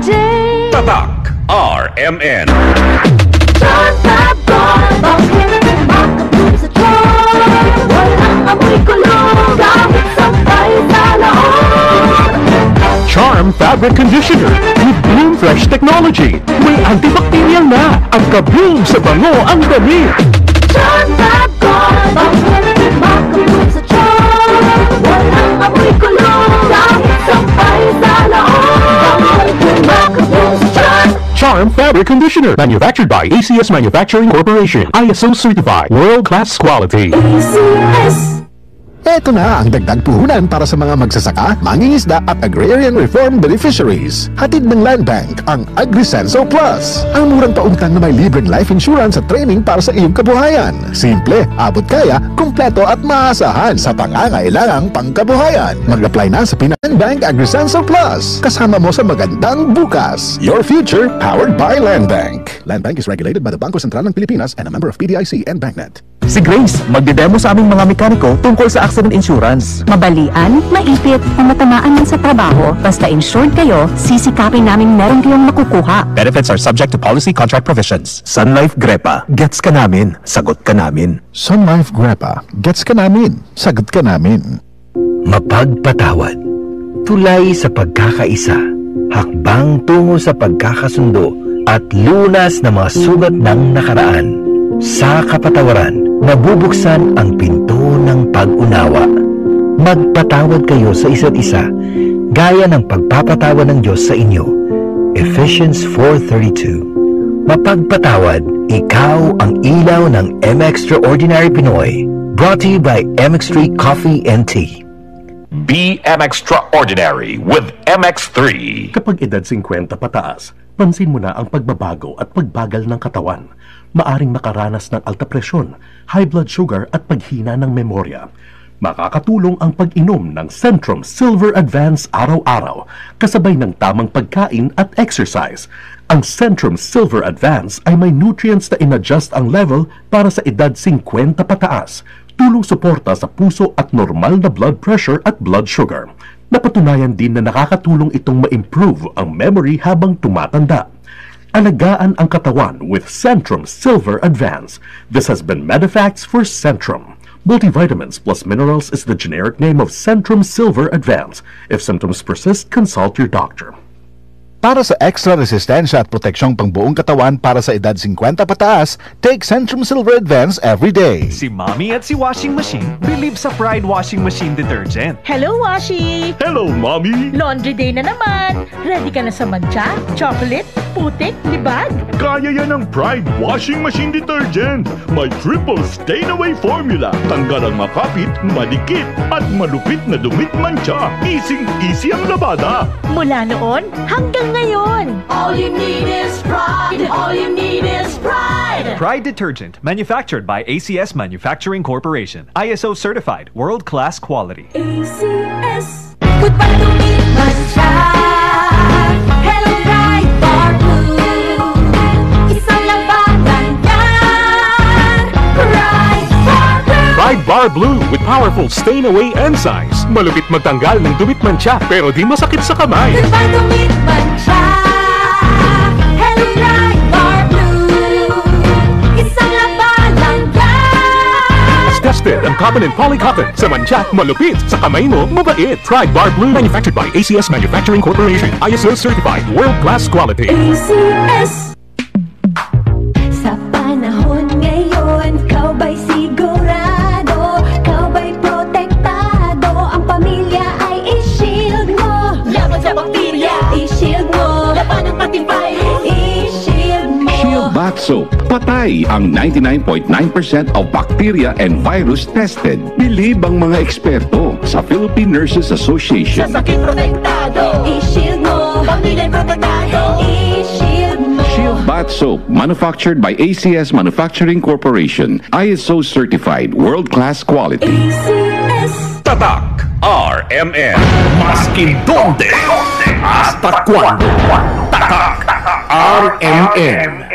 day. Tatak RMN. John Fab bakit makapun sa John? Walang amoy kulong gamit sabay sa loob. Charm Fabric Conditioner with Bloom Fresh Technology. May antibacterial na ang kabloom sa bango ang damit. John Fab bakit makapun sa John? Walang amoy kulong gamit sabay sa loob. Makapun sa John. Charm Fabric Conditioner, manufactured by ACS Manufacturing Corporation. ISO certified, world-class quality. ACS. Ito na ang dagdag puhunan para sa mga magsasaka, mangingisda at agrarian reform beneficiaries. Hatid ng Land Bank ang AgriSenso Plus. Ang murang pautang na may libreng life insurance at training para sa iyong kabuhayan. Simple, abot kaya, kumpleto at maasahan sa pangangailangang pangkabuhayan. Mag-apply na sa Land Bank AgriSenso Plus. Kasama mo sa magandang bukas. Your future powered by Land Bank. Land Bank is regulated by the Bangko Sentral ng Pilipinas and a member of PDIC and BancNet. Si Grace, magdedemo sa aming mga mekaniko tungkol sa accident insurance. Mabalian, maipit, o matamaan man sa trabaho, basta insured kayo, sisikapin namin meron kayong makukuha. Benefits are subject to policy contract provisions. Sun Life Grepa, gets ka namin, sagot ka namin. Sun Life Grepa, gets ka namin, sagot ka namin. Mapagpatawad, tulay sa pagkakaisa, hakbang tungo sa pagkakasundo, at lunas ng mga sugat ng nakaraan. Sa kapatawaran, nabubuksan ang pinto ng pag-unawa. Magpatawad kayo sa isa't isa, gaya ng pagpapatawad ng Diyos sa inyo. Ephesians 4:32. Mapagpatawad, ikaw ang ilaw ng M-Extraordinary Pinoy. Brought to you by MX3 Coffee and Tea. Be an extraordinary with MX3. Kapag edad 50 pataas, pansin mo na ang pagbabago at pagbagal ng katawan. Maaring makaranas ng alta presyon, high blood sugar at paghina ng memorya. Makakatulong ang pag-inom ng Centrum Silver Advance araw-araw, kasabay ng tamang pagkain at exercise. Ang Centrum Silver Advance ay may nutrients na in-adjust ang level para sa edad 50 pataas, tulong suporta sa puso at normal na blood pressure at blood sugar. Napatunayan din na nakakatulong itong ma-improve ang memory habang tumatanda. Alagaan ang katawan with Centrum Silver Advance. This has been Medifax for Centrum. Multivitamins plus minerals is the generic name of Centrum Silver Advance. If symptoms persist, consult your doctor. Para sa extra resistensya at proteksyong pangbuong katawan para sa edad 50 pataas, take Centrum Silver Advance every day. Si Mommy at si Washing Machine believe sa Pride Washing Machine Detergent. Hello, Washi! Hello, Mommy! Laundry day na naman! Ready ka na sa mancha, chocolate, putik, libag? Kaya yan ang Pride Washing Machine Detergent. May triple stain-away formula. Tanggal ang makapit, madikit, at malupit na dumit mancha. Easy ang labada. Mula noon hanggang ngayon. All you need is pride. All you need is pride. Pride Detergent, manufactured by ACS Manufacturing Corporation. ISO certified, world-class quality. ACS. Goodbye to me, mancha. Hello, Pride Bar Blue. Isang labanan yan. Pride Bar Blue. Pride Bar Blue with powerful stain-away enzymes. Malupit magtanggal ng dumit mancha pero di masakit sa kamay. Goodbye to me, mancha. Hello, Pride Bar Blue. Isang labanan yan. It's tested and common in polycotton. Sa mancha, malupit. Sa kamay mo, mabait. Pride Bar Blue, manufactured by ACS Manufacturing Corporation. ISO certified, world-class quality. ACS. Sa panahon ngayon, kau ba'y sigurado? Kau ba'y protektado? Ang pamilya ay i-shield mo. Laban sa bakterya, i-shield mo. Laban ng matibay, i-shield mo. Shield Bath Soap. Patay ang 99.9% of bacteria and virus tested. Believe ang mga eksperto sa Philippine Nurses Association. Sa sakit protektado, i-shield mo. Pamilya'y protektado, i-shield mo. Shield Bath Soap, manufactured by ACS Manufacturing Corporation. ISO certified, world-class quality. ACS. Tatak RMN. Maskin donde, hasta cuando. Tatak RMN.